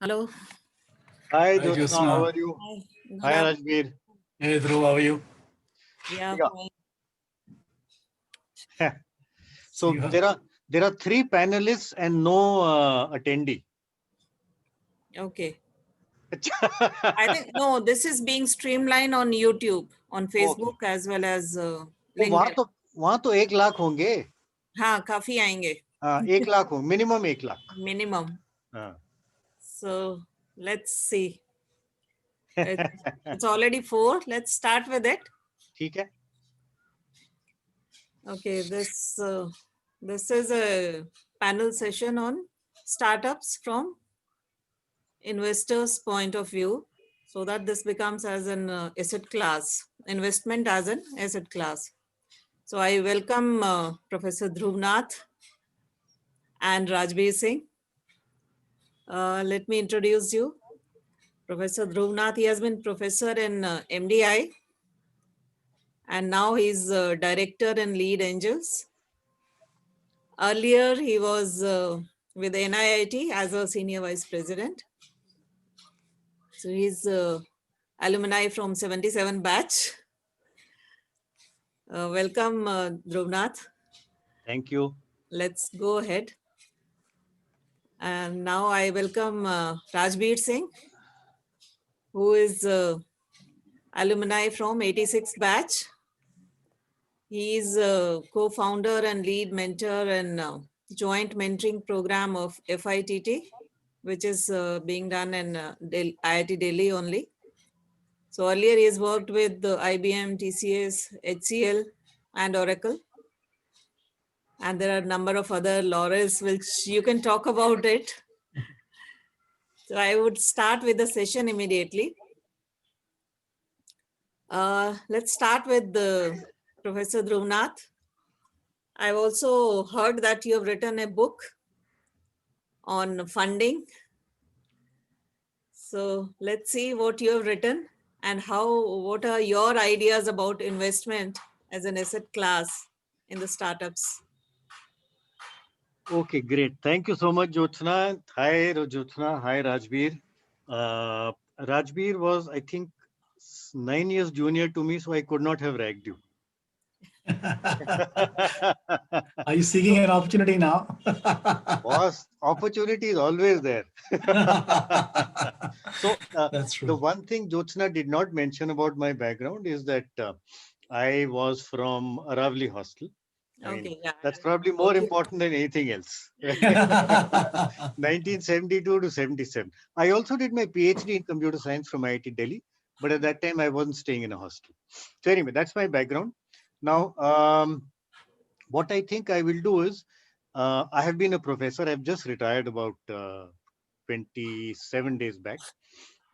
Hello. Hi, Hi, Jyotsna, how Jyotsna. are you? Hi. Good Hi, afternoon. Rajbir. Hey, Dhruv, how are you? Yeah, Yeah. fine. So You there are three panelists and no attendee. Okay. I think no, this is being streamlined on YouTube, on Facebook as well as LinkedIn. वहाँ तो 1 लाख होंगे. हाँ, काफी आएंगे. हाँ, 1 लाख हो, minimum 1 lakh. Minimum. हाँ. So let's see. It's already 4. Let's start with it. ठीक है. Okay, this is a panel session on startups from investors' point of view, so that this becomes as an asset class, investment as an asset class. So I welcome Professor Dhruv Nath and Rajbir Singh. Let me introduce you. Professor Dhruv Nath, he has been professor in MDI, and now he's director and lead angels. Earlier, he was with NIIT as a senior vice president. So he's alumni from 77 batch. Welcome, Dhruv Nath. Thank you. Let's go ahead. And now I welcome Rajbir Singh, who is alumni from 86 batch. He is a co-founder and lead mentor in joint mentoring program of FITT, which is being done in IIT Delhi only. So earlier he has worked with IBM, TCS, HCL, and Oracle. And there are a number of other laurels which you can talk about it. So I would start with the session immediately. Let's start with Professor Dhruv Nath. I've also heard that you have written a book on funding. So let's see what you have written and what are your ideas about investment as an asset class in the startups? Okay, great. Thank you so much, Jyotsna. Hi, Jyotsna. Hi, Rajbir. Rajbir was, I think, 9 years junior to me, so I could not have ragged you. Are you seeking an opportunity now? Boss, opportunity is always there. So That's true. the one thing Jyotsna did not mention about my background is that I was from Aravali Hostel. I mean, that's probably more important than anything else. 1972 to 77. I also did my PhD in computer science from IIT Delhi, but at that time I wasn't staying in a hostel. So anyway, that's my background. Now, what I think I will do is, I have been a professor. I've just retired about 27 days back.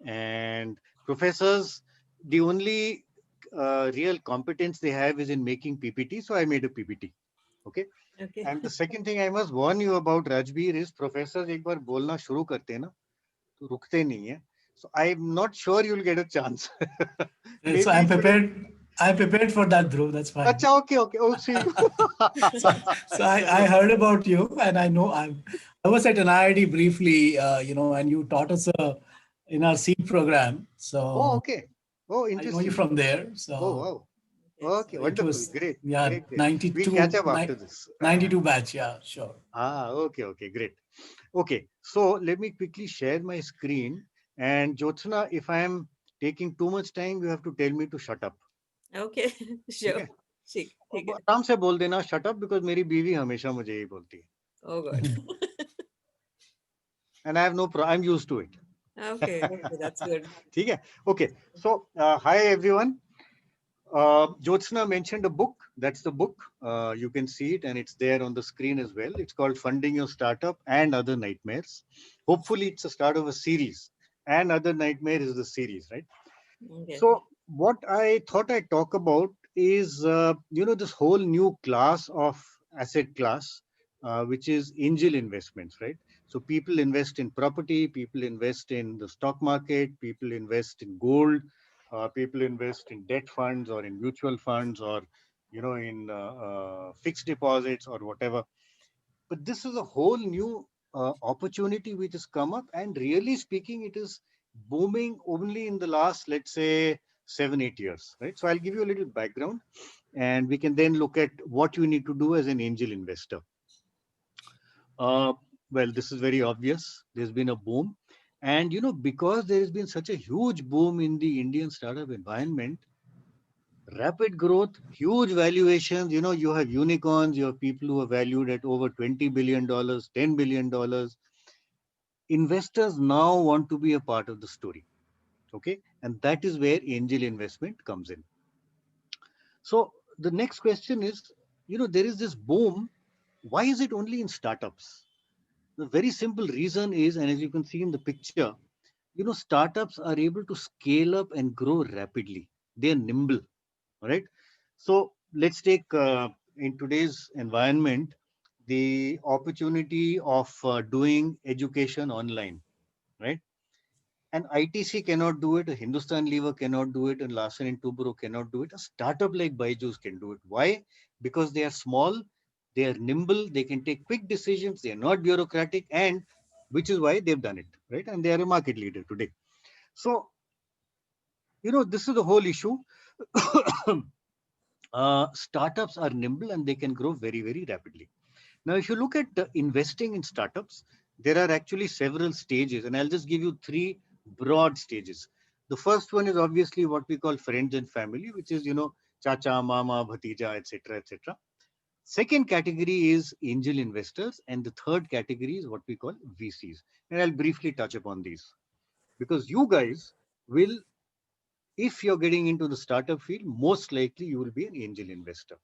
And professors, the only real competence they have is in making PPT. So I made a PPT. Okay. And the second thing I must warn you about, Rajbir, is professors एक बार बोलना शुरू करते हैं ना तो रुकते नहीं है. So I'm not sure you'll get a chance. So I'm prepared for that, Dhruv. That's fine. Achha, okay. Oh, see. So I heard about you, and I know I was at NIIT briefly, and you taught us in our seed program. So Oh, okay. Oh, I interesting. know you from there. So oh, wow. Okay, so wonderful. was, Great. Yeah, Great. 92. We'll catch up after this. 92 batch. Yeah, sure. Okay, great. Okay, so let me quickly share my screen. And Jyotsna, if I am taking too much time, you have to tell me to shut up. Okay, sure. ठीक है? आराम से बोल देना shut up, because मेरी बीवी हमेशा मुझे यही बोलती है. Oh God. And I have no problem. I'm used to it. Okay, that's good. ठीक है? Okay, so hi everyone. Jyotsna mentioned a book. That's the book. You can see it, and it's there on the screen as well. It's called Funding Your Startup and Other Nightmares. Hopefully, it's a start of a series. And Other Nightmare is the series, right? Okay. So, what I thought I'd talk about is, this whole new class of asset class, which is angel investments, right? So, people invest in property, people invest in the stock market, people invest in gold, people invest in debt funds or in mutual funds or in fixed deposits or whatever. But this is a whole new opportunity which has come up, and really speaking, it is booming only in the last, let's say, 7-8 years, right? So I'll give you a little background, and we can then look at what you need to do as an angel investor. Well, this is very obvious. There's been a boom. And, because there has been such a huge boom in the Indian startup environment, rapid growth, huge valuations, you have unicorns, you have people who are valued at over $20 billion, $10 billion. Investors now want to be a part of the story. Okay. And that is where angel investment comes in. So the next question is, there is this boom. Why is it only in startups? The very simple reason is, and as you can see in the picture, startups are able to scale up and grow rapidly. They are nimble, right? So let's take in today's environment, the opportunity of doing education online, right? An ITC cannot do it, a Hindustan Lever cannot do it, and Larsen and Toubro cannot do it. A startup like Byju's can do it. Why? Because they are small, they are nimble, they can take quick decisions, they are not bureaucratic, and which is why they've done it, right? And they are a market leader today. So, this is the whole issue. Startups are nimble and they can grow very, very rapidly. Now, if you look at investing in startups, there are actually several stages, and I'll just give you 3 broad stages. The first one is obviously what we call friends and family, which is, chacha, mama, bhatija, etc., etc. Second category is angel investors, and the third category is what we call VCs. And I'll briefly touch upon these, because you guys will, if you're getting into the startup field, most likely you will be an angel investor.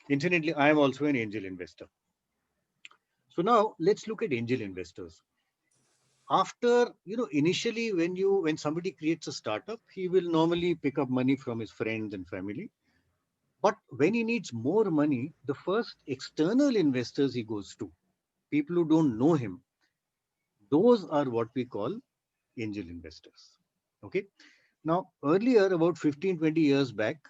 Incidentally, I am also an angel investor. So now let's look at angel investors. After, initially when somebody creates a startup, he will normally pick up money from his friends and family. But when he needs more money, the first external investors he goes to, people who don't know him, those are what we call angel investors. Okay. Now, earlier, about 15, 20 years back,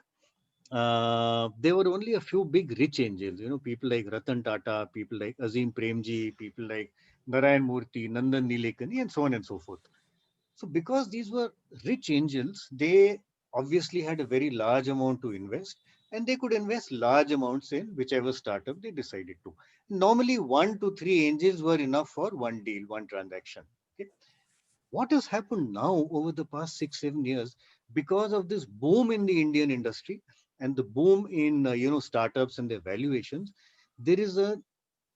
there were only a few big rich angels, people like Ratan Tata, people like Azim Premji, people like Narayan Murthy, Nandan Nilekani, and so on and so forth. So because these were rich angels, they obviously had a very large amount to invest, and they could invest large amounts in whichever startup they decided to. Normally, 1 to 3 angels were enough for one deal, one transaction. Okay? What has happened now over the past 6-7 years, because of this boom in the Indian industry and the boom in startups and their valuations, there is a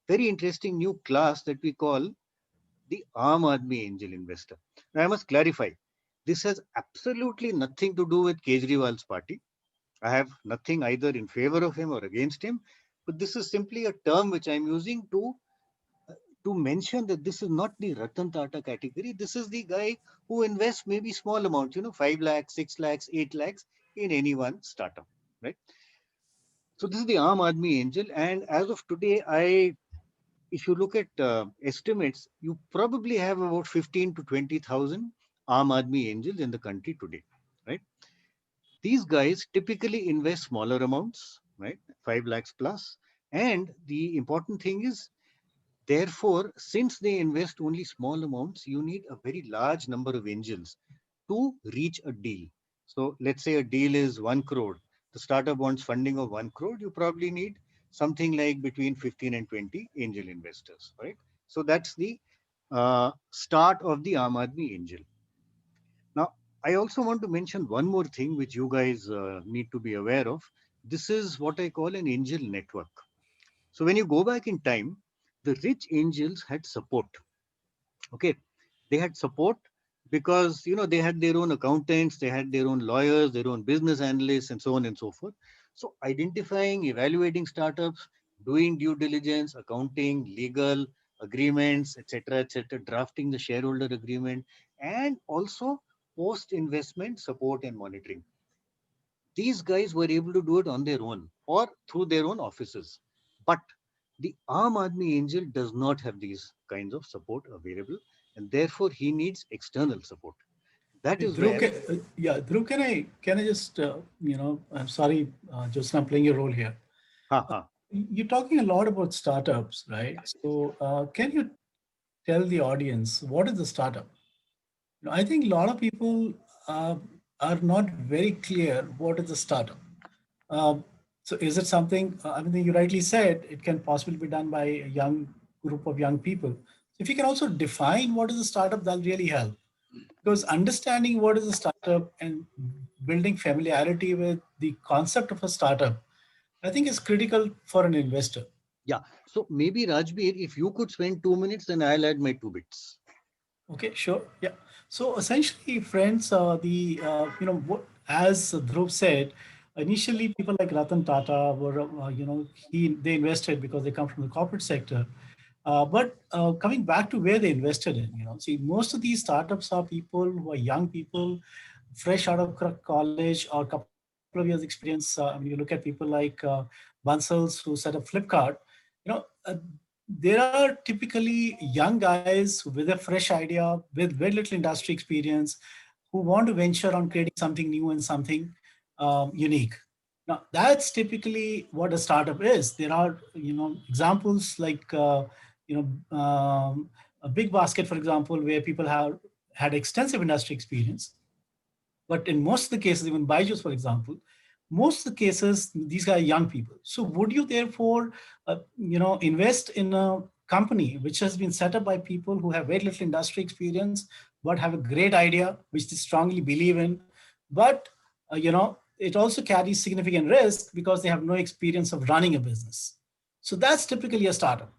very interesting new class that we call the Aam Aadmi angel investor. Now, I must clarify, this has absolutely nothing to do with Kejriwal's party. I have nothing either in favor of him or against him, but this is simply a term which I'm using to mention that this is not the Ratan Tata category. This is the guy who invests maybe small amounts, 5 lakhs, 6 lakhs, 8 lakhs in any one startup, right? So this is the Aam Aadmi angel. And as of today, if you look at estimates, you probably have about 15 to 20,000 Aam Aadmi angels in the country today, right? These guys typically invest smaller amounts, right? 5 lakhs plus. And the important thing is, therefore, since they invest only small amounts, you need a very large number of angels to reach a deal. So let's say a deal is 1 crore. The startup wants funding of 1 crore. You probably need something like between 15 and 20 angel investors, right? So that's the start of the Aam Aadmi angel. Now, I also want to mention one more thing which you guys need to be aware of. This is what I call an angel network. So when you go back in time, the rich angels had support. Okay, they had support because they had their own accountants, they had their own lawyers, their own business analysts, and so on and so forth. So identifying, evaluating startups, doing due diligence, accounting, legal agreements, etc., drafting the shareholder agreement, and also post investment support and monitoring. These guys were able to do it on their own or through their own offices. But the Aam Aadmi angel does not have these kinds of support available, and therefore he needs external support. That is Dhruv, where. Dhruv, can I just, I'm sorry, just I'm playing your role here. You're talking a lot about startups, right? So can you tell the audience what is the startup? I think a lot of people uh, are not very clear what is the startup. Um, so is it something, I mean, you rightly said it can possibly be done by a young group of young people. So if you can also define what is a startup, that'll really help. Because understanding what is a startup and building familiarity with the concept of a startup, I think is critical for an investor. Yeah. So maybe Rajbir, if you could spend 2 minutes, then I'll add my 2 bits. Okay, sure. Yeah. So essentially, friends, as Dhruv said, initially people like Ratan Tata were, they invested because they come from the corporate sector. But coming back to where they invested in, see, most of these startups are people who are young people, fresh out of college or a couple of years experience. I mean, you look at people like Bansals who set up Flipkart. You know, uh, there are typically young guys with a fresh idea, with very little industry experience, who want to venture on creating something new and something unique. Now, that's typically what a startup is. There are, examples like, a big basket, for example, where people have had extensive industry experience. But in most of the cases, even Byju's, for example, most of the cases, these guys are young people. So would you therefore, invest in a company which has been set up by people who have very little industry experience, but have a great idea, which they strongly believe in, but, it also carries significant risk because they have no experience of running a business. So that's typically a startup.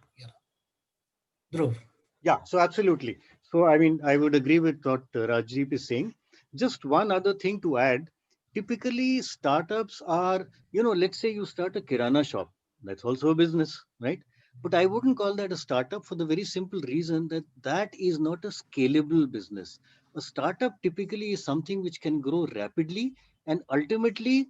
Dhruv. Yeah, so absolutely. So, I mean, I would agree with what Rajdeep is saying. Just one other thing to add. Typically, startups are, let's say you start a Kirana shop. That's also a business, right? But I wouldn't call that a startup for the very simple reason that that is not a scalable business. A startup typically is something which can grow rapidly and ultimately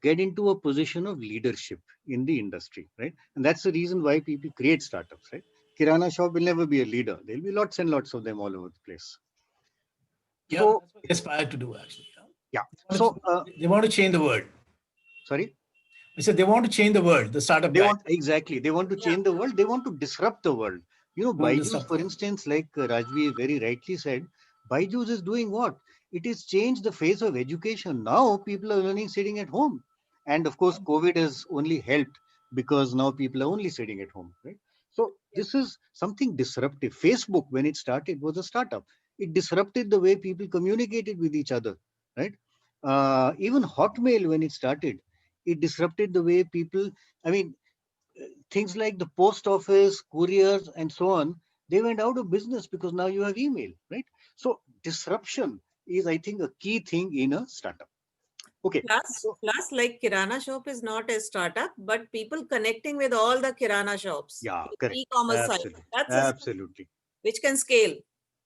get into a position of leadership in the industry, right? And that's the reason why people create startups, right? Kirana shop will never be a leader. There'll be lots and lots of them all over the place. Yeah, So, that's what they aspire to do, actually. yeah. They want So, to, they want to change the world. sorry. I said they want to change the world, the startup They guy. want exactly. They want to Yeah. change the world. They want to disrupt the world. They want to Byju's, disrupt for the world. instance, like Rajvi very rightly said, Byju's is doing what? It has changed the face of education. Now people are learning sitting at home, and of course, COVID has only helped because now people are only sitting at home, right? So Yeah. this is something disruptive. Facebook, when it started, was a startup. It disrupted the way people communicated with each other, right? Even Hotmail, when it started, it disrupted the way people. I mean, things like the post office, couriers, and so on, they went out of business because now you have email, right? So disruption is, I think, a key thing in a startup. Okay. So Like Kirana shop is not a startup, but people connecting with all the Kirana shops, yeah, correct. e-commerce site. Absolutely. That's a Absolutely. which can scale.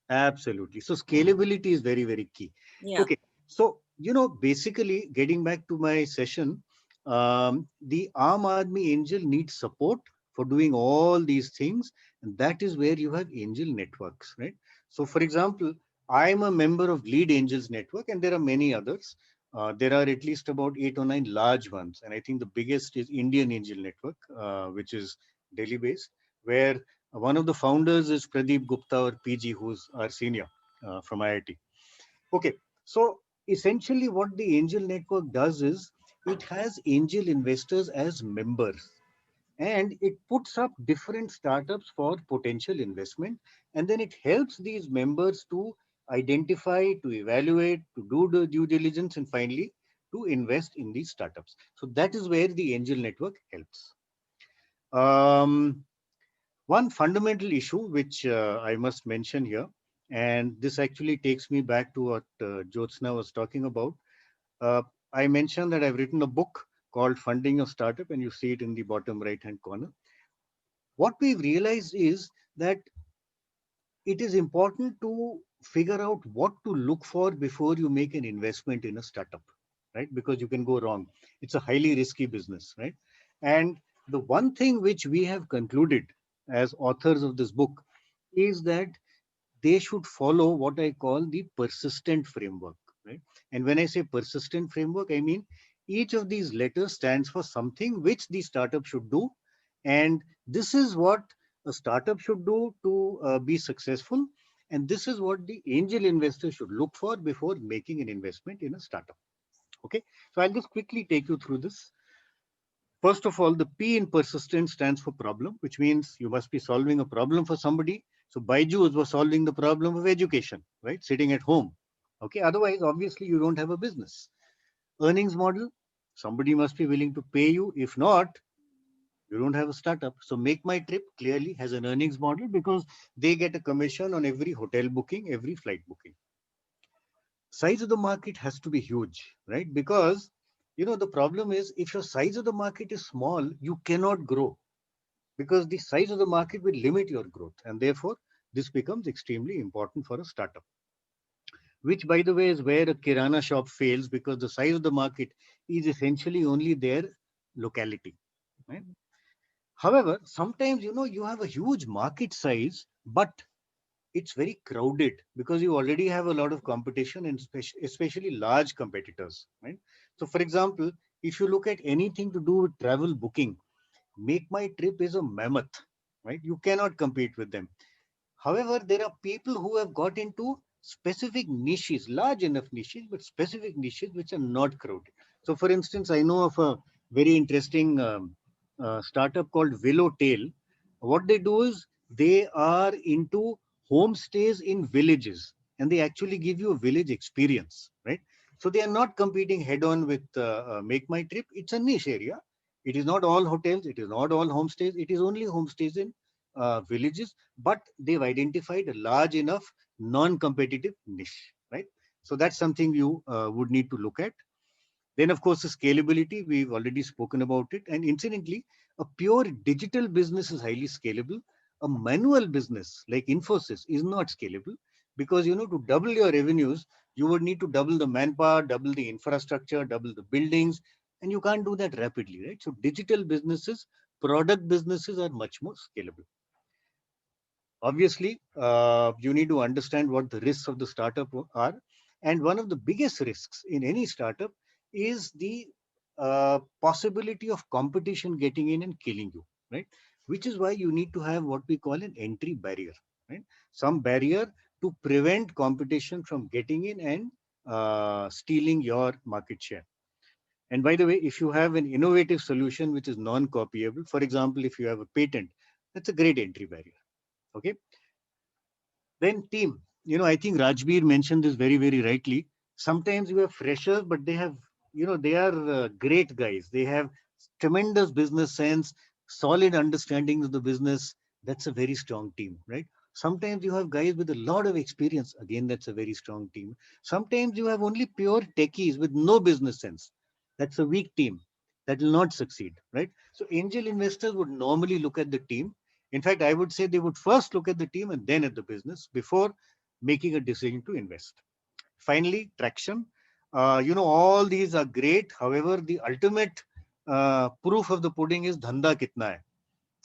Absolutely. So scalability is very, very key. Yeah. Okay. So, basically getting back to my session, the Aam Aadmi Angel needs support for doing all these things. And that is where you have angel networks, right? So, for example, I'm a member of Lead Angels Network, and there are many others. There are at least about 8 or 9 large ones. And I think the biggest is Indian Angel Network, which is Delhi based, where one of the founders is Pradeep Gupta or PG, who's our senior from IIT. Okay, so essentially what the angel network does is it has angel investors as members, and it puts up different startups for potential investment, and then it helps these members to identify, to evaluate, to do the due diligence, and finally to invest in these startups. So that is where the angel network helps. Um, One fundamental issue which I must mention here, and this actually takes me back to what Jyotsna was talking about. Uh, I mentioned that I've written a book called Funding of Startup, and you see it in the bottom right hand corner. What we've realized is that it is important to figure out what to look for before you make an investment in a startup, right? Because you can go wrong. It's a highly risky business, right? And the one thing which we have concluded as authors of this book is that they should follow what I call the persistent framework, right? And when I say persistent framework, I mean each of these letters stands for something which the startup should do. And this is what a startup should do to be successful. And this is what the angel investor should look for before making an investment in a startup. Okay, so I'll just quickly take you through this. First of all, the P in persistent stands for problem, which means you must be solving a problem for somebody. So Byju's was solving the problem of education, right? Sitting at home. Okay, otherwise, obviously, you don't have a business. Earnings model, somebody must be willing to pay you. If not, you don't have a startup. So Make My Trip clearly has an earnings model because they get a commission on every hotel booking, every flight booking. Size of the market has to be huge, right? Because, the problem is if your size of the market is small, you cannot grow because the size of the market will limit your growth. And therefore, this becomes extremely important for a startup, which, by the way, is where a Kirana shop fails because the size of the market is essentially only their locality, right? However, sometimes, you have a huge market size, but it's very crowded because you already have a lot of competition and especially large competitors, right? So, for example, if you look at anything to do with travel booking, Make My Trip is a mammoth, right? You cannot compete with them. However, there are people who have got into specific niches, large enough niches, but specific niches which are not crowded. So, for instance, I know of a very interesting startup called Willowtail. What they do is they are into homestays in villages, and they actually give you a village experience, right? So they are not competing head on with Make My Trip. It's a niche area. It is not all hotels. It is not all homestays. It is only homestays in villages, but they've identified a large enough non-competitive niche, right? So that's something you would need to look at. Then, of course, the scalability, we've already spoken about it. And incidentally, a pure digital business is highly scalable. A manual business like Infosys is not scalable because, to double your revenues, you would need to double the manpower, double the infrastructure, double the buildings, and you can't do that rapidly, right? So digital businesses, product businesses are much more scalable. Obviously, you need to understand what the risks of the startup are. And one of the biggest risks in any startup is the possibility of competition getting in and killing you, right? Which is why you need to have what we call an entry barrier, right? Some barrier to prevent competition from getting in and stealing your market share. And by the way, if you have an innovative solution which is non-copyable, for example, if you have a patent, that's a great entry barrier. Okay. Then team, I think Rajbir mentioned this very, very rightly. Sometimes you have freshers, but they have, they are great guys. They have tremendous business sense, solid understanding of the business. That's a very strong team, right? Sometimes you have guys with a lot of experience. Again, that's a very strong team. Sometimes you have only pure techies with no business sense. That's a weak team that will not succeed, right? So angel investors would normally look at the team. In fact, I would say they would first look at the team and then at the business before making a decision to invest. Finally, traction. All these are great. However, the ultimate proof of the pudding is dhanda kitna hai.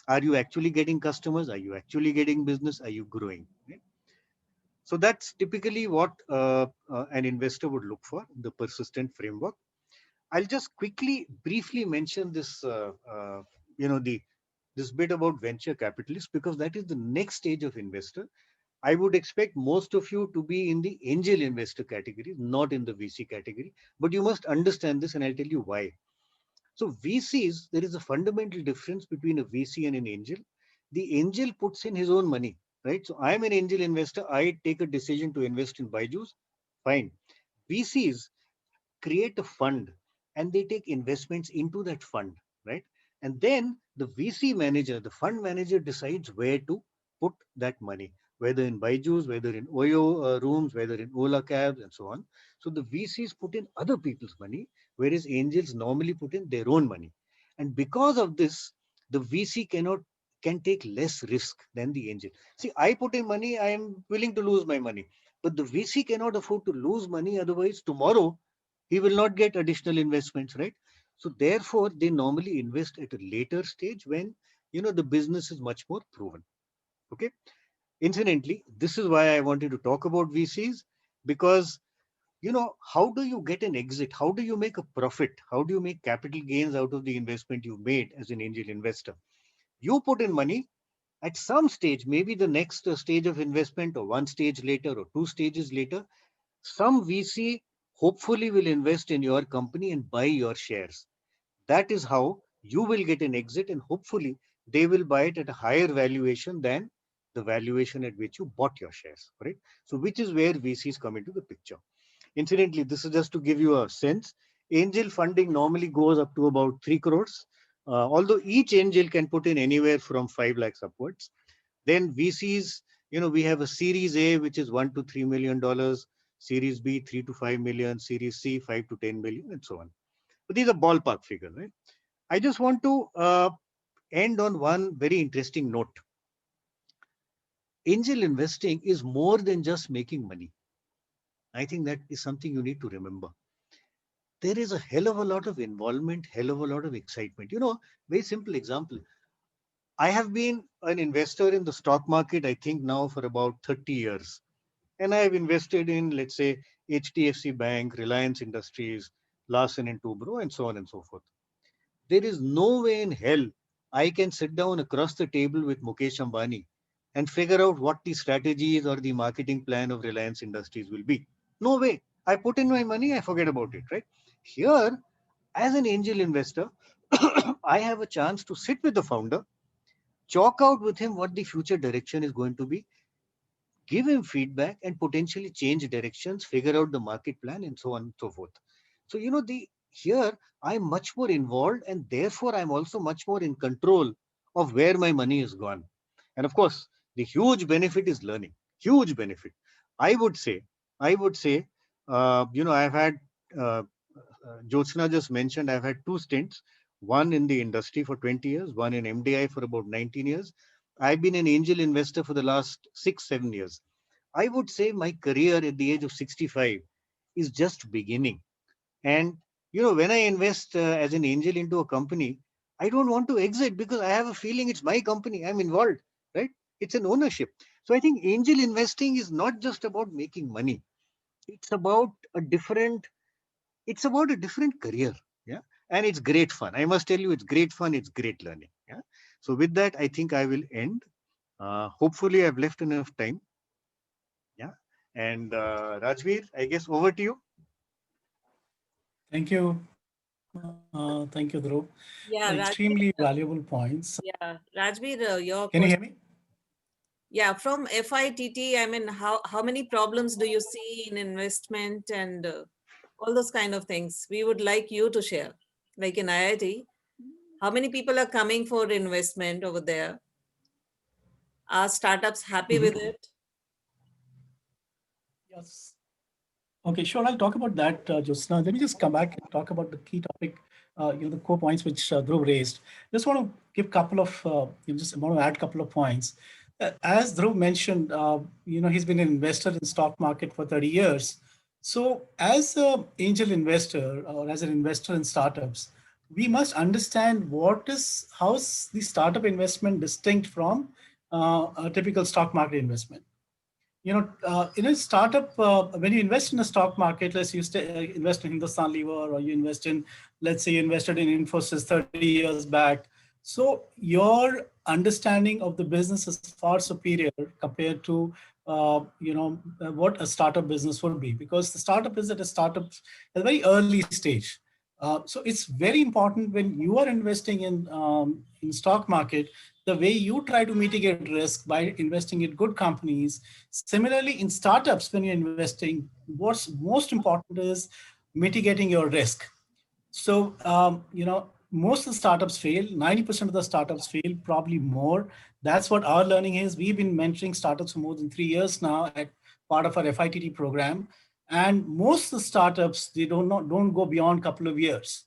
Are you actually getting customers? Are you actually getting business? Are you growing? Right? So that's typically what an investor would look for, the persistent framework. I'll just quickly, briefly mention this, this bit about venture capitalists, because that is the next stage of investor. I would expect most of you to be in the angel investor category, not in the VC category, but you must understand this and I'll tell you why. So VCs, there is a fundamental difference between a VC and an angel. The angel puts in his own money, right? So I'm an angel investor. I take a decision to invest in Byju's. Fine. VCs create a fund and they take investments into that fund, right? And then the VC manager, the fund manager decides where to put that money, whether in Byju's, whether in Oyo rooms, whether in Ola cabs and so on. So the VCs put in other people's money, whereas angels normally put in their own money. And because of this, the VC can take less risk than the angel. See, I put in money, I am willing to lose my money, but the VC cannot afford to lose money. Otherwise, tomorrow he will not get additional investments, right? So therefore, they normally invest at a later stage when, the business is much more proven. Okay. Incidentally, this is why I wanted to talk about VCs, because, how do you get an exit? How do you make a profit? How do you make capital gains out of the investment you've made as an angel investor? You put in money, At some stage, maybe the next stage of investment, or one stage later or two stages later, some VC hopefully will invest in your company and buy your shares. That is how you will get an exit, and hopefully they will buy it at a higher valuation than the valuation at which you bought your shares, right? So which is where VCs come into the picture. Incidentally, this is just to give you a sense. Angel funding normally goes up to about 3 crores, although each angel can put in anywhere from 5 lakhs upwards. Then VCs, we have a Series A, which is $1 to $3 million, Series B, 3 to 5 million, Series C, 5 to 10 million, and so on. But these are ballpark figures, right? I just want to end on one very interesting note. Angel investing is more than just making money. I think that is something you need to remember. There is a hell of a lot of involvement, hell of a lot of excitement. Very simple example. I have been an investor in the stock market, I think now for about 30 years. And I have invested in, let's say, HDFC Bank, Reliance Industries, Larsen and Toubro, and so on and so forth. There is no way in hell I can sit down across the table with Mukesh Ambani and figure out what the strategies or the marketing plan of Reliance Industries will be. No way. I put in my money, I forget about it, right? Here, as an angel investor, I have a chance to sit with the founder, chalk out with him what the future direction is going to be, give him feedback, and potentially change directions, figure out the market plan, and so on and so forth. So, here I'm much more involved, and therefore I'm also much more in control of where my money is gone. And of course, the huge benefit is learning. Huge benefit. I would say, I've had, Jyotsna just mentioned, I've had two stints, one in the industry for 20 years, one in MDI for about 19 years. I've been an angel investor for the last 6, 7 years. I would say my career at the age of 65 is just beginning. And, when I invest as an angel into a company, I don't want to exit because I have a feeling it's my company. I'm involved, right? It's an ownership. So I think angel investing is not just about making money. It's about a different, career. Yeah. And it's great fun. I must tell you, it's great fun. It's great learning. Yeah. So with that, I think I will end. Hopefully I've left enough time. Yeah. And Rajveer, I guess over to you. Thank you. Thank you, Dhruv. Yeah, Extremely Rajveer. valuable points. Yeah, Rajveer, your Can you hear question. me? Yeah, from FITT, I mean, how many problems do you see in investment and all those kind of things? We would like you to share. Like in IIT, how many people are coming for investment over there? Are startups happy with Mhm. it? Yes. Okay, sure. I'll talk about that, Jyotsna. Let me just come back and talk about the key topic, the core points which Dhruv raised. Just want to give a couple of, just want to add a couple of points. As Dhruv mentioned, he's been an investor in stock market for 30 years. So as an angel investor or as an investor in startups, we must understand how is the startup investment distinct from a typical stock market investment. In a startup, when you invest in a stock market, let's you invest in Hindustan Lever, or you invest in, let's say you invested in Infosys 30 years back. So your understanding of the business is far superior compared to, what a startup business would be, because the startup is at a very early stage. So it's very important when you are investing in stock market, the way you try to mitigate risk by investing in good companies. Similarly, in startups, when you're investing, what's most important is mitigating your risk. So, most of the startups fail. 90% of the startups fail, probably more. That's what our learning is. We've been mentoring startups for more than 3 years now at part of our FITT program. And most of the startups, they don't go beyond a couple of years.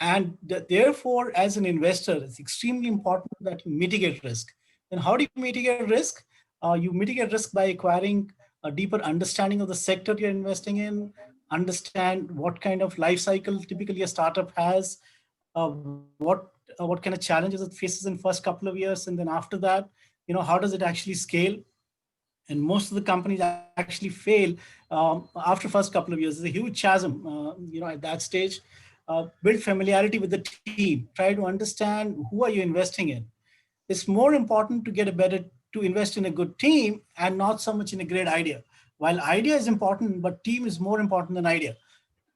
And therefore, as an investor, it's extremely important that you mitigate risk. And how do you mitigate risk? You mitigate risk by acquiring a deeper understanding of the sector you're investing in, understand what kind of life cycle typically a startup has, what kind of challenges it faces in first couple of years, and then after that, how does it actually scale? And most of the companies actually fail after first couple of years. There's a huge chasm, at that stage. Build familiarity with the team. Try to understand who are you investing in. There's It's more important to invest in a good team and not so much in a great idea. While idea is important, but team is more important than idea.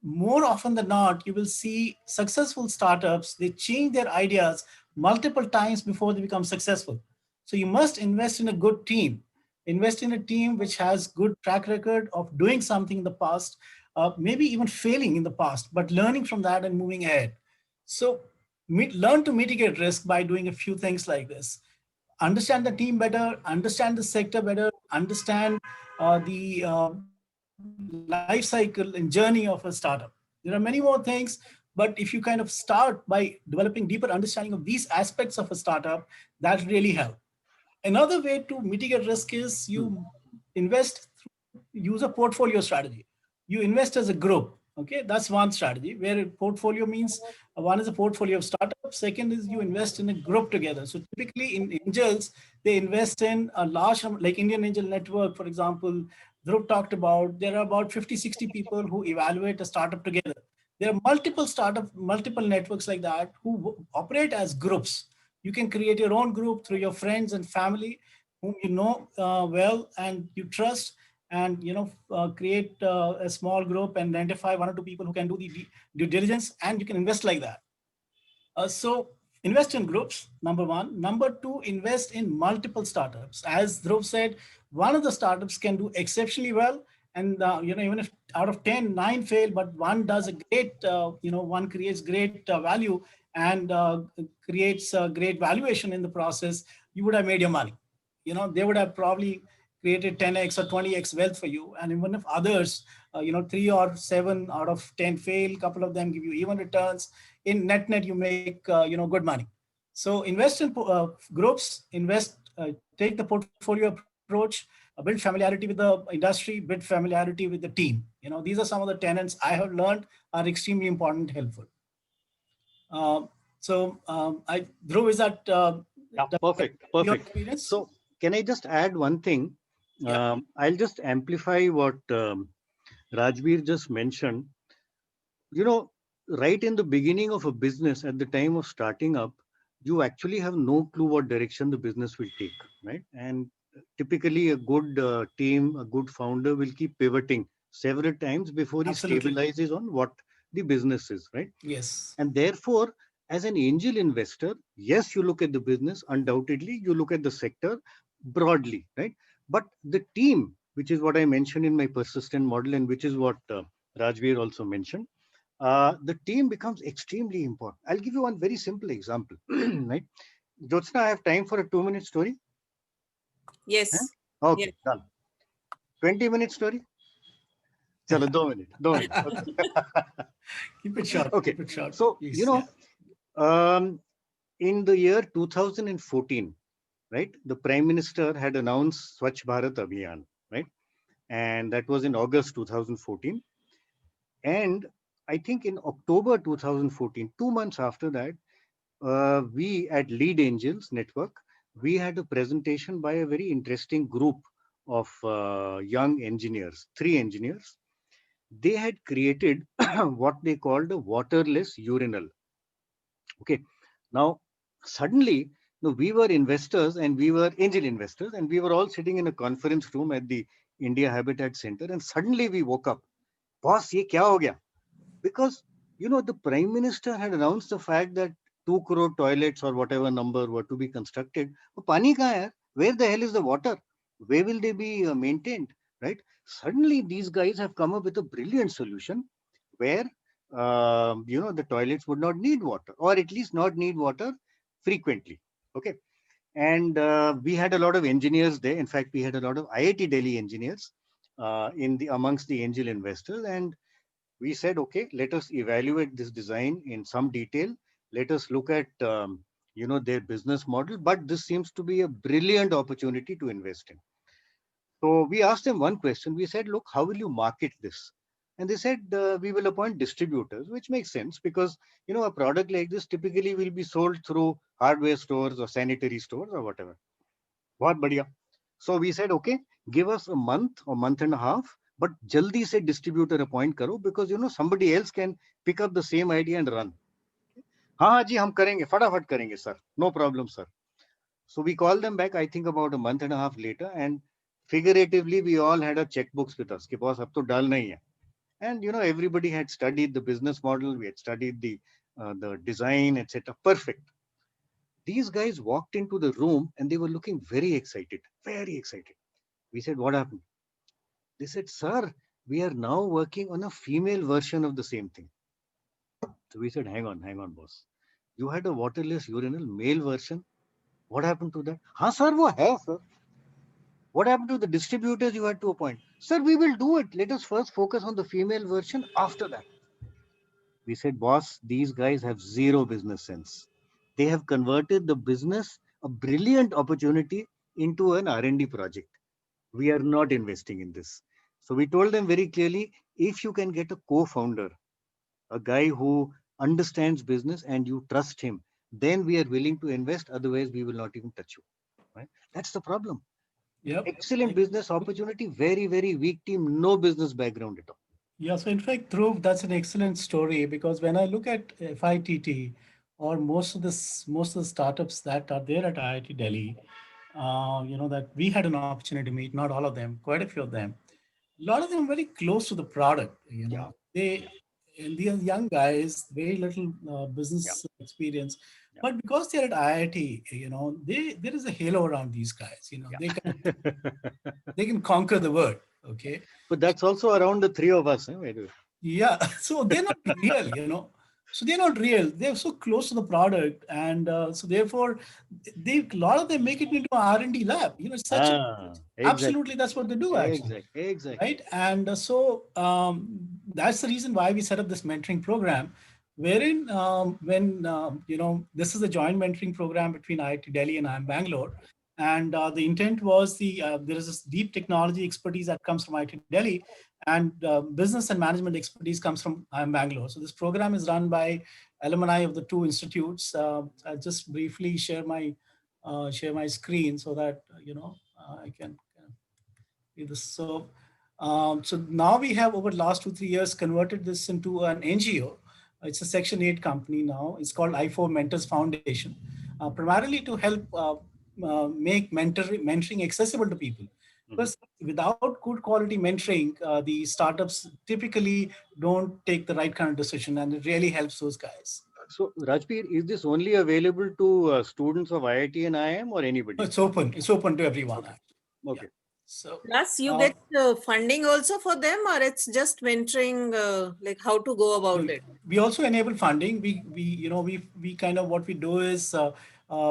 More often than not, you will see successful startups, they change their ideas multiple times before they become successful. So you must invest in a good team. Invest in a team which has good track record of doing something in the past, maybe even failing in the past, but learning from that and moving ahead. So learn to mitigate risk by doing a few things like this. Understand the team better, understand the sector better, understand the life cycle and journey of a startup. There are many more things, but if you kind of start by developing deeper understanding of these aspects of a startup, that really help. Another way to mitigate risk is you invest use a portfolio strategy. You invest as a group. Okay, that's one strategy where a portfolio means one is a portfolio of startups. Second is you invest in a group together. So typically in angels, they invest in a large, like Indian Angel Network, for example, Dhruv talked about, there are about 50, 60 people who evaluate a startup together. There are multiple networks like that who operate as groups. You can create your own group through your friends and family whom you know well and you trust, and create a small group and identify one or two people who can do the due diligence, and you can invest like that. So invest in groups, number one. Number two, invest in multiple startups. As Dhruv said, one of the startups can do exceptionally well, and even if out of 10, 9 fail, but one does a great, one creates great value and creates a great valuation in the process, you would have made your money. They would have probably created 10x or 20x wealth for you. And even if others, 3 or 7 out of 10 fail, a couple of them give you even returns, in net you make good money. So invest in groups, take the portfolio approach, build familiarity with the industry, build familiarity with the team. These are some of the tenets I have learned are extremely important, helpful. Dhruv, is that perfect? So can I just add one thing? Yeah. I'll just amplify what Rajbir just mentioned. Right in the beginning of a business, at the time of starting up, you actually have no clue what direction the business will take, right? And typically a good team, a good founder will keep pivoting several times before he stabilizes on what the business is, right? Yes. And therefore, as an angel investor, yes, you look at the business, undoubtedly, you look at the sector broadly, right? But the team, which is what I mentioned in my persistent model and which is what Rajbir also mentioned, the team becomes extremely important. I'll give you one very simple example, right? Jyotsna, I have time for a 2-minute story? Yes. Huh? Okay, done. 20-minute story? Chalo, 2 minutes. Okay. Keep it short. Okay. Keep it short. So, please. In the year 2014, right, the Prime Minister had announced Swachh Bharat Abhiyan, right? And that was in August 2014. And I think in October 2014, 2 months after that, we at Lead Angels Network, we had a presentation by a very interesting group of young engineers, 3 engineers. They had created what they called a waterless urinal. Okay. Now, suddenly, we were investors and we were angel investors and we were all sitting in a conference room at the India Habitat Center, and suddenly we woke up. Boss, ye kya ho gaya? Because, the Prime Minister had announced the fact that 2 crore toilets or whatever number were to be constructed. Pani kahan hai? Where the hell is the water? Where will they be maintained? Right? Suddenly, these guys have come up with a brilliant solution where, the toilets would not need water, or at least not need water frequently. Okay. And we had a lot of engineers there. In fact, we had a lot of IIT Delhi engineers amongst the angel investors. And we said, okay, let us evaluate this design in some detail. Let us look at, their business model. But this seems to be a brilliant opportunity to invest in. So we asked them one question. We said, look, how will you market this? And they said, we will appoint distributors, which makes sense because, a product like this typically will be sold through hardware stores or sanitary stores or whatever. Bahut badhiya. So we said, okay, give us a month or month and a half, but jaldi se distributor appoint karo because, somebody else can pick up the same idea and run. हाँ जी हम करेंगे फटाफट करेंगे sir, no problem sir. So we called them back, I think about a month and a half later, and figuratively, we all had our checkbooks with us. Ki boss, ab to dalna hi hai. And everybody had studied the business model, we had studied the design, etc. Perfect. These guys walked into the room and they were looking very excited, very excited. We said, what happened? They said, sir, we are now working on a female version of the same thing. So we said, hang on, boss. You had a waterless urinal male version. What happened to that? हाँ sir, वो है sir. What happened to the distributors you had to appoint? Sir, we will do it. Let us first focus on the female version after that. We said, boss, these guys have zero business sense. They have converted the business, a brilliant opportunity, into an R&D project. We are not investing in this. So we told them very clearly, if you can get a co-founder, a guy who understands business and you trust him, then we are willing to invest. Otherwise, we will not even touch you. Right? That's the problem. Yep. Excellent business opportunity, very, very weak team, no business background at all. Yeah, so in fact, Dhruv, that's an excellent story, because when I look at FITT or most of the startups that are there at IIT Delhi, that we had an opportunity to meet, not all of them, quite a few of them. A lot of them are very close to the product. Yeah. And these young guys, very little business experience, Yeah. but because they're at IIT, there is a halo around these guys. They can conquer the world. Okay. But that's also around the three of us. Yeah. So they're not real, So they're not real. They're so close to the product. And so therefore, a lot of them make it into an R&D lab. It's such absolutely, that's what they do actually. Exactly. Right. And so that's the reason why we set up this mentoring program, wherein this is a joint mentoring program between IIT Delhi and IIM Bangalore. And the intent was there is this deep technology expertise that comes from IIT Delhi, and business and management expertise comes from IIM Bangalore. So this program is run by alumni of the two institutes. I'll just briefly share my screen so that I can do this. So now we have, over the last 2-3 years, converted this into an NGO. It's a Section 8 company now. It's called I4 Mentors Foundation, primarily to help make mentoring accessible to people. Because without good quality mentoring, the startups typically don't take the right kind of decision, and it really helps those guys. So, Rajbir, is this only available to students of IIT and IIM or anybody? It's open. It's open to everyone. Okay. Yeah. So, plus, you get funding also for them, or it's just mentoring, like how to go about it? We also enable funding. We kind of, what we do is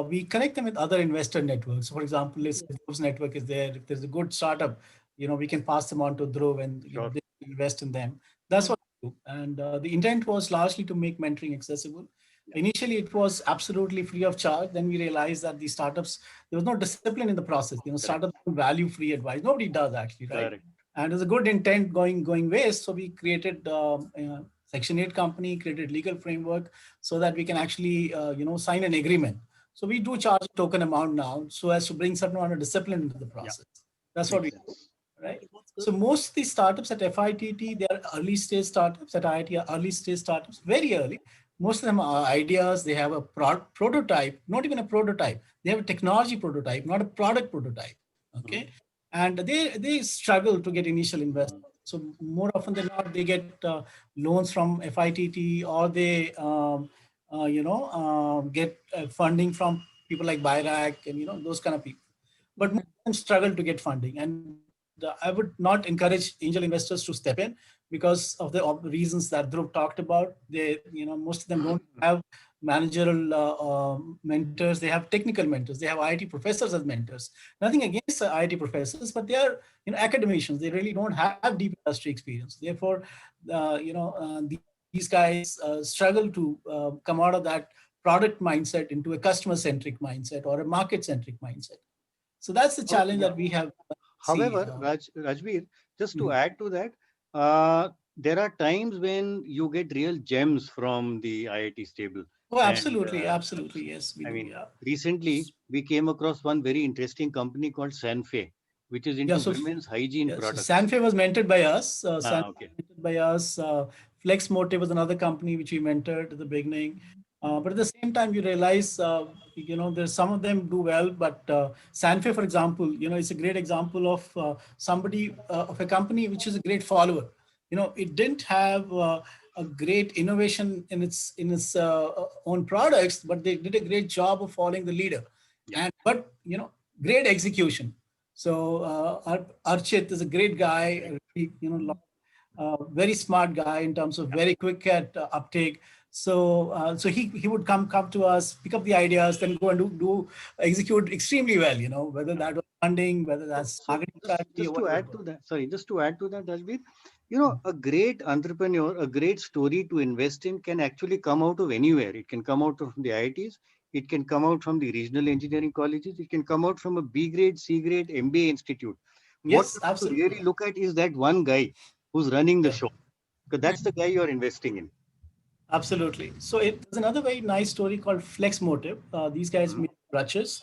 we connect them with other investor networks. For example, if Dhruv's network is there, if there's a good startup, we can pass them on to Dhruv and they invest in them. That's what we do. And the intent was largely to make mentoring accessible. Initially, it was absolutely free of charge. Then we realized that the startups, there was no discipline in the process. Startups don't value free advice. Nobody does actually, right? Correct. And there's a good intent going waste. So we created Section 8 company, created legal framework so that we can actually, sign an agreement. So we do charge a token amount now, so as to bring certain amount of discipline into the process. That's what we do, right? So most of these startups at FITT, they are early stage startups. At IIT are early stage startups, very early. Most of them are ideas. They have a prototype, not even a prototype. They have a technology prototype, not a product prototype. Okay, and they struggle to get initial investment. So more often than not, they get loans from FITT, or they get funding from people like BIRAC and those kind of people. But most of them struggle to get funding, and I would not encourage angel investors to step in because of the reasons that Dhruv talked about. They, most of them don't have managerial mentors. They have technical mentors. They have IIT professors as mentors. Nothing against IIT professors, but they are academicians. They really don't have deep industry experience. Therefore, these guys struggle to come out of that product mindset into a customer-centric mindset or a market-centric mindset. So that's the challenge that we have. However, Rajbir, just to add to that, there are times when you get real gems from the IIT stable. Oh, absolutely. Absolutely. Yes. Recently we came across one very interesting company called Sanfe, which is into women's hygiene products. Sanfe was mentored by us. Mentored by us. Flex Motive was another company which we mentored at the beginning. But at the same time, you realize, there's some of them do well, but Sanfe, for example, it's a great example of somebody of a company which is a great follower. It didn't have a great innovation in its own products, but they did a great job of following the leader. Yeah. But great execution. So Archit is a great guy, very smart guy in terms of very quick at uptake. So he would come to us, pick up the ideas, then go and do execute extremely well. Whether that was funding, whether that's marketing strategy, Just or to whatever. add to that, just to add to that, Rajbir, a great entrepreneur, a great story to invest in can actually come out of anywhere. It can come out from the IITs, it can come out from the regional engineering colleges, it can come out from a B grade, C grade, MBA institute. What Yes, you have to absolutely. really look at is that one guy who's running the Yeah. show, because that's the guy you're investing in. Absolutely. So there's another very nice story called Flex Motive. These guys make brushes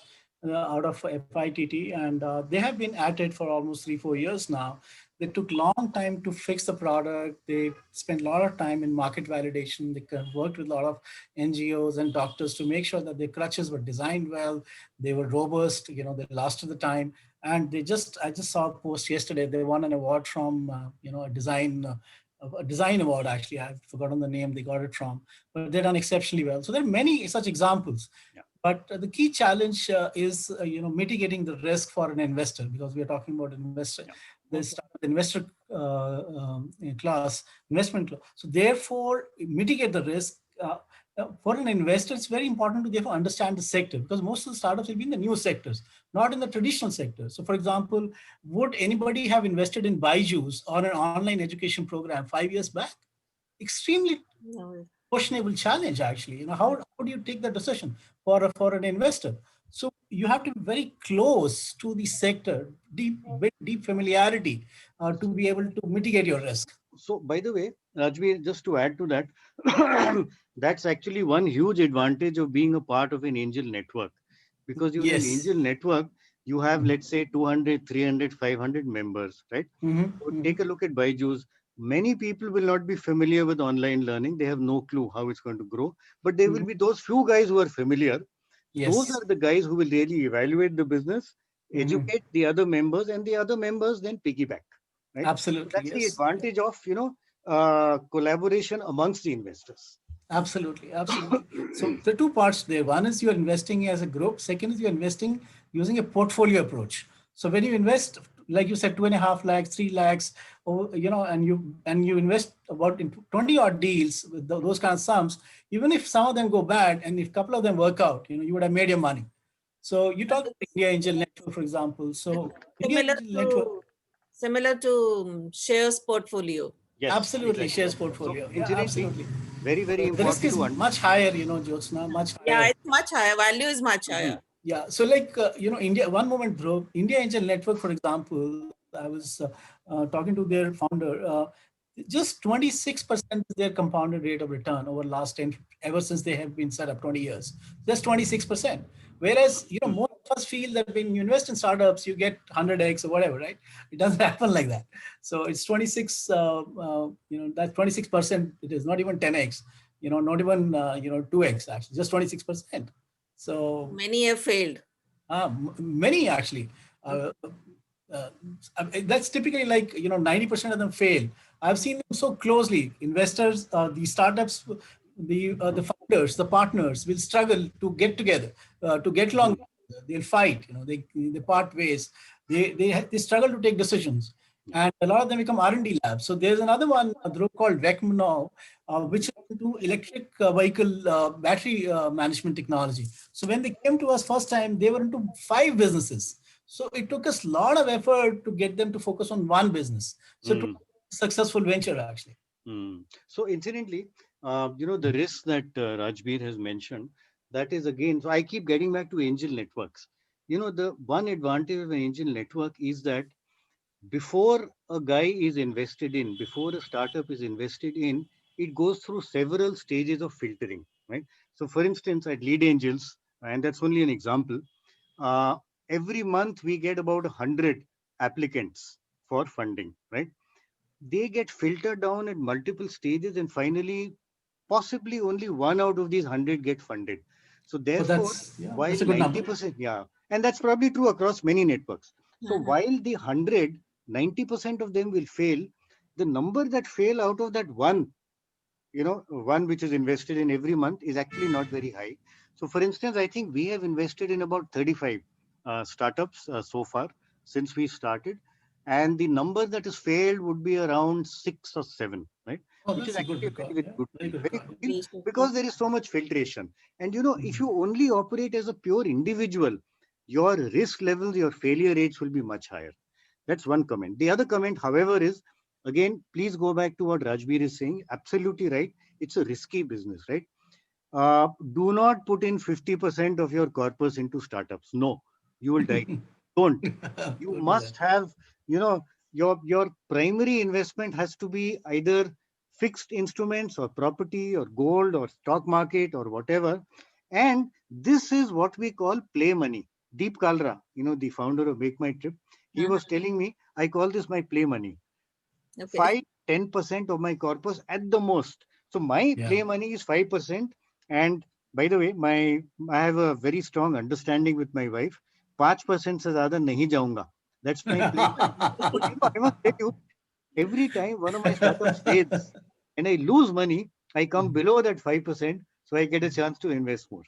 out of FITT, and they have been at it for almost 3-4 years now. They took long time to fix the product. They spent a lot of time in market validation. They worked with a lot of NGOs and doctors to make sure that their crutches were designed well, they were robust, they lasted the time. And I just saw a post yesterday. They won an award from, a design award. Actually, I've forgotten the name they got it from, but they've done exceptionally well. So there are many such examples. Yeah. But the key challenge is mitigating the risk for an investor, because we are talking about investor. Yeah. This investor class, investment class. So therefore, mitigate the risk. For an investor, it's very important to therefore understand the sector, because most of the startups will be in the new sectors, not in the traditional sector. So for example, would anybody have invested in Byju's or an online education program 5 years back? Extremely questionable challenge, actually. How do you take that decision for an investor? So you have to be very close to the sector, deep familiarity to be able to mitigate your risk. So, by the way, Rajveer, just to add to that, that's actually one huge advantage of being a part of an angel network. Because in an Yes. angel network, you have, let's say, 200, 300, 500 members, right? So take a look at Byju's. Many people will not be familiar with online learning. They have no clue how it's going to grow. But there will be those few guys who are familiar. Those Yes. are the guys who will really evaluate the business, educate the other members, and the other members then piggyback. Right? So Absolutely. that's the Yes. advantage of collaboration amongst the investors. Absolutely, absolutely. So the two parts there. One is you're investing as a group. Second is you're investing using a portfolio approach. So when you invest, like you said, 2.5 lakhs, 3 lakhs, and you invest about in 20 odd deals with those kind of sums, even if some of them go bad and if a couple of them work out, you would have made your money. So you talk about India Angel Network, for example. So India Similar Angel Network. Similar to shares portfolio. Yes, Absolutely, exactly. shares portfolio. So Yeah, incidentally, absolutely. very, very The risk important is to much higher, Jyotsna, much Yeah, higher. it's much higher. Value is much higher. Yeah. So like, India, one moment, bro, India Angel Network, for example, I was talking to their founder, just 26% is their compounded rate of return over last 10, ever since they have been set up 20 years, just 26%. Whereas, most of us feel that when you invest in startups, you get 100x or whatever, right? It doesn't happen like that. So it's 26, that 26%, it is not even 10x, not even, 2x actually, just 26%. So Many have failed. many actually. Uh, that's typically like 90% of them fail. I've seen them so closely. Investors, the startups, the founders, the partners will struggle to get together, to get along. They'll fight. They part ways. They struggle to take decisions, and a lot of them become R&D labs. So there's another one, Dhruv, called Vecmo, which is into electric vehicle battery management technology. So when they came to us first time, they were into 5 businesses. So it took us a lot of effort to get them to focus on one business. So it was a successful venture, actually. So incidentally, the risk that Rajbir has mentioned, that is again, so I keep getting back to angel networks. The one advantage of an angel network is that before a guy is invested in, before a startup is invested in, it goes through several stages of filtering, right? So for instance, at Lead Angels, and that's only an example, uh, every month we get about 100 applicants for funding, right? They get filtered down at multiple stages, and finally possibly only 1 out of these 100 get funded. So therefore, while that's a good number. 90%, yeah, and that's probably true across many networks. So while the 100, 90% of them will fail, the number that fail out of that one, one which is invested in every month is actually not very high. So for instance, I think we have invested in about 35 startups so far since we started. And the number that has failed would be around 6 or 7, right? Oh, Which is that's a actually good a record. very good, Yeah, very good very record. good deal, because there is so much filtration. And if you only operate as a pure individual, your risk levels, your failure rates will be much higher. That's one comment. The other comment, however, is again, please go back to what Rajbir is saying. Absolutely right. It's a risky business, right? Do not put in 50% of your corpus into startups. No, you will die. Don't. You Don't do must that. have, your primary investment has to be either fixed instruments or property or gold or stock market or whatever. And this is what we call play money. Deep Kalra, the founder of Make My Trip, he was telling me, I call this my play money. Okay. 5-10% of my corpus at the most. So my play money is 5%. And by the way, I have a very strong understanding with my wife. 5% se zyada nahi jaunga. That's my play money. But I must tell you, every time one of my startups fails and I lose money, I come below that 5%, so I get a chance to invest more.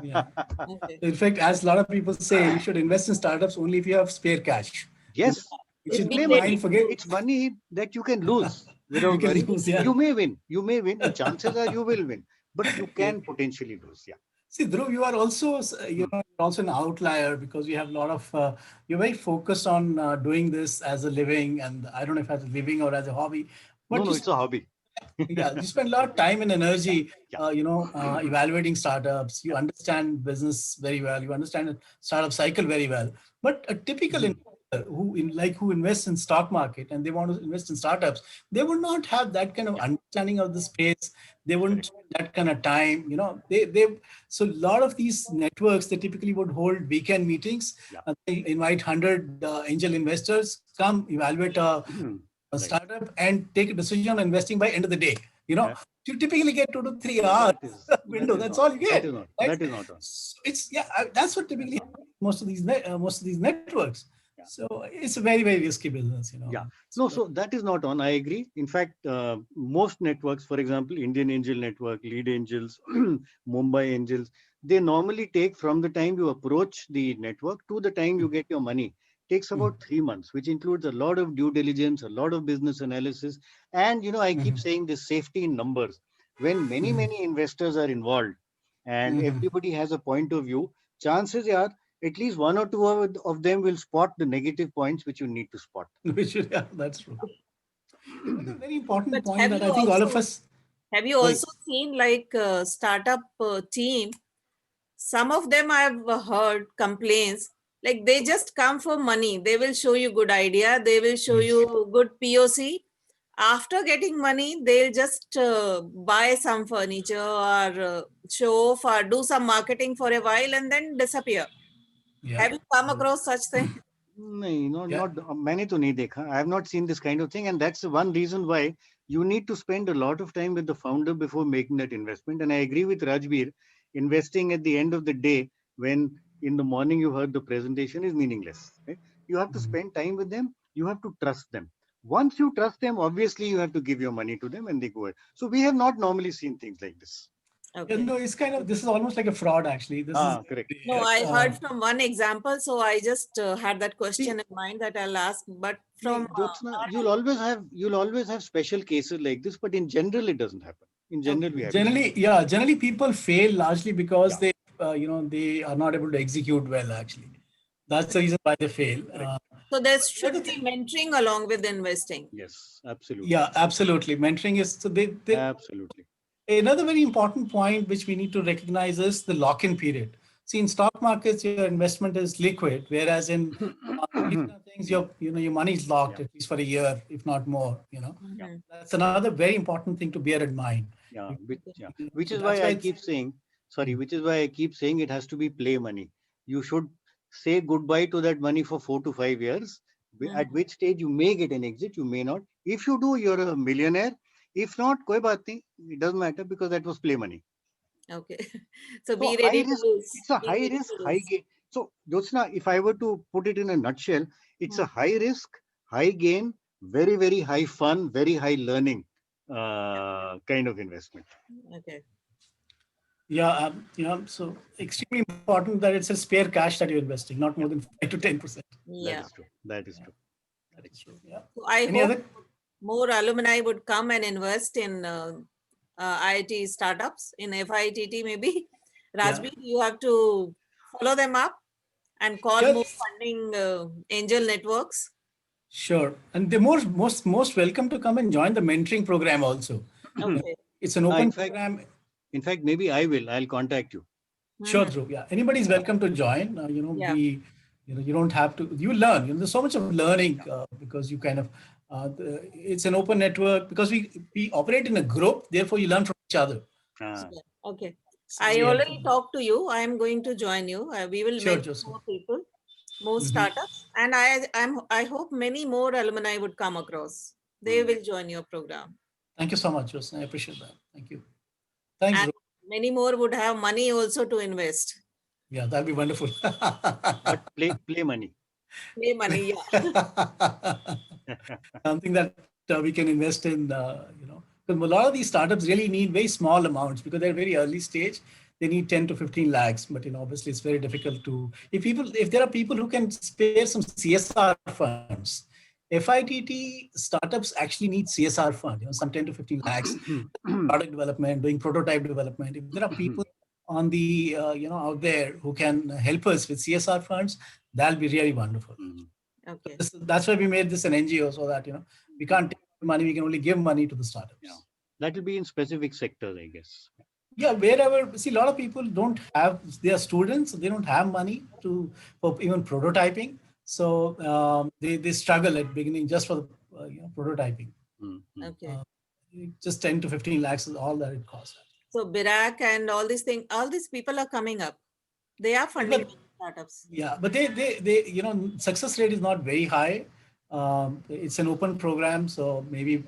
Yeah. Okay. In fact, as a lot of people say, you should invest in startups only if you have spare cash. Yes, You it's should play mind money. forget. It's money that you can lose You without can worrying. lose, yeah. You may win. You may win. The chances are you will win, but you Yeah. can potentially lose. Yeah. See, Dhruv, you are also, you're also an outlier because you have a lot of, you're very focused on doing this as a living, and I don't know if as a living or as a hobby, No, but no, you, it's a hobby. yeah, you spend a lot of time and energy, Yeah. evaluating startups. You understand business very well. You understand the startup cycle very well. But a typical investor who invests in stock market and they want to invest in startups, they would not have that kind of understanding of the space. They wouldn't spend that kind of time. So a lot of these networks, they typically would hold weekend meetings. Yeah. They invite 100 angel investors, come evaluate a Right. startup and take a decision on investing by end of the day. Yeah. You typically get 2 to 3 hours window. That's all you get. Right? That is not on. So that's what typically happens in most of these networks. Yeah. So it's a very, very risky business. Yeah. No, so that is not on. I agree. In fact, most networks, for example, Indian Angel Network, Lead Angels, Mumbai Angels, they normally take from the time you approach the network to the time you get your money. Takes about 3 months, which includes a lot of due diligence, a lot of business analysis. And, I keep saying this safety in numbers. When many, many investors are involved and everybody has a point of view, chances are at least 1 or 2 of them will spot the negative points which you need to spot. Yeah, that's true. Another very important But point that I think all of us. Have you also seen like startup team? Some of them I've heard complaints like they just come for money. They will show you good idea. They will show you good POC. After getting money, they'll just buy some furniture or show off or do some marketing for a while and then disappear. Yeah. Have you come across such thing? Not मैंने तो नहीं देखा. I have not seen this kind of thing, and that's the one reason why you need to spend a lot of time with the founder before making that investment. And I agree with Rajbir, investing at the end of the day when in the morning you heard the presentation is meaningless. Right? You have to spend time with them. You have to trust them. Once you trust them, obviously you have to give your money to them and they go ahead. So we have not normally seen things like this. Okay. Yeah, no, it's this is almost like a fraud actually. This is correct. No, I heard from one example, so I just had that question in mind that I'll ask. But from you'll always have special cases like this, but in general it doesn't happen. In general, we have generally people fail largely because they they are not able to execute well. Actually, that's the reason why they fail. So there should be mentoring along with investing. Yes, absolutely. Yeah, absolutely. Mentoring is so they absolutely. Another very important point which we need to recognize is the lock-in period. See, in stock markets, your investment is liquid, whereas in things, your money is locked at least for a year, if not more. That's another very important thing to bear in mind. Which is why I keep saying, which is why I keep saying it has to be play money. You should say goodbye to that money for 4 to 5 years. At which stage you may get an exit, you may not. If you do, you're a millionaire. If not, koi baat nahi. It doesn't matter because that was play money. Okay. So So be high ready to risk, lose. it's a Be high ready risk, to high lose. gain. So Jyotsna, if I were to put it in a nutshell, it's a high risk, high gain, very, very high fun, very high learning kind of investment. Okay. Yeah, so extremely important that it's a spare cash that you're investing, not more than 5 to 10%. That Yeah. is true. That is true. That is true. Yeah. So I Any hope other? more alumni would come and invest in IIT startups in FITT maybe. Rajbir, you have to follow them up and call more Yes. funding angel networks. Sure. And they're most welcome to come and join the mentoring program also. Okay. It's an open In fact, program. in fact, maybe I will. I'll contact you. Sure, Mhm. Dhruv. Yeah. Anybody's welcome to join. Yeah. You don't have to, you learn. There's so much of learning because you kind of, it's an open network because we operate in a group. Therefore, you learn from each other. Ah, Okay. It's I very already helpful. talked to you. I am going to join you. We will Sure, mentor Joseph. more people, more Mhm. startups, and I hope many more alumni would come across. They will join your program, Thank you so much, Joseph. I appreciate that. Thank you. Thanks, and Dhruv. many more would have money also to invest. Yeah, that'd be wonderful. but play money. Pay money, yeah. Something that we can invest in, because a lot of these startups really need very small amounts because they're very early stage. They need 10 to 15 lakhs, but obviously it's very difficult to, if there are people who can spare some CSR funds, FITT startups actually need CSR fund, some 10 to 15 lakhs, product development, doing prototype development. If there are people on the, out there who can help us with CSR funds, that'll be really wonderful. Okay. That's why we made this an NGO, so that we can't take money, we can only give money to the startups. Yeah. That will be in specific sectors, I guess. Yeah, wherever, see, a lot of people don't have, they are students, they don't have money for even prototyping. So they struggle at beginning just for the prototyping. Okay. Just 10 to 15 lakhs is all that it costs. So Birak and all these things, all these people are coming up. They are funding startups. Yeah, but they success rate is not very high. It's an open program, so maybe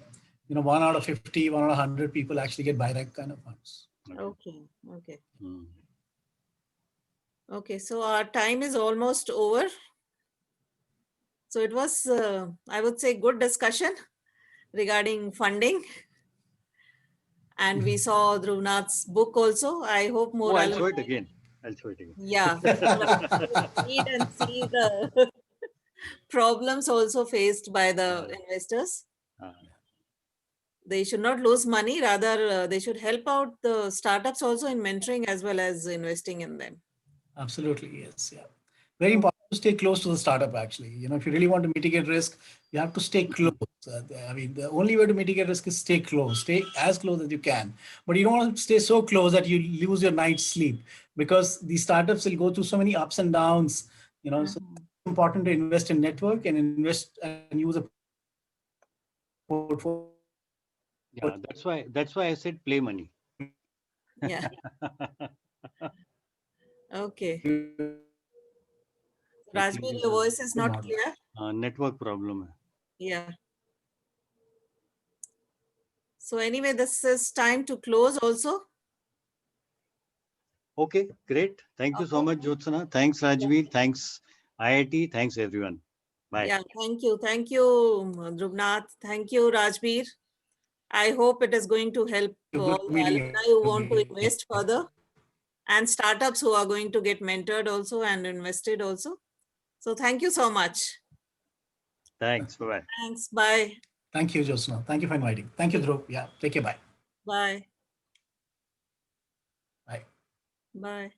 1 out of 50, 1 out of 100 people actually get BIRAC kind of funds. Okay. Okay. Okay. So our time is almost over. So it was, I would say, good discussion regarding funding. And we saw Dhruvnath's book also. I hope more. I'll show it again. Yeah. Read and see the problems also faced by the investors. They should not lose money. Rather, they should help out the startups also in mentoring as well as investing in them. Absolutely, yes. Yeah. Very important to stay close to the startup, actually. If you really want to mitigate risk, you have to stay close. I mean, the only way to mitigate risk is stay close. Stay as close as you can. But you don't want to stay so close that you lose your night's sleep, because these startups will go through so many ups and downs. So it's important to invest in network and invest and use a portfolio. Yeah, that's why I said play money. Yeah. Okay. Rajbir, your voice is not clear. Network problem. Yeah. So anyway, this is time to close also. Okay, great. Thank you so much, Jyotsna. Thanks, Rajbir. Thanks, IIT. Thanks, everyone. Bye. Yeah, thank you. Thank you, Dhruvnath. Thank you, Rajbir. I hope it is going to help all the alumni who want to invest further, and startups who are going to get mentored also and invested also. So thank you so much. Thanks. Bye-bye. Thanks. Bye. Thank you, Jyotsna. Thank you for inviting. Thank you, Dhruv. Yeah, take care. Bye. Bye. Bye. Bye.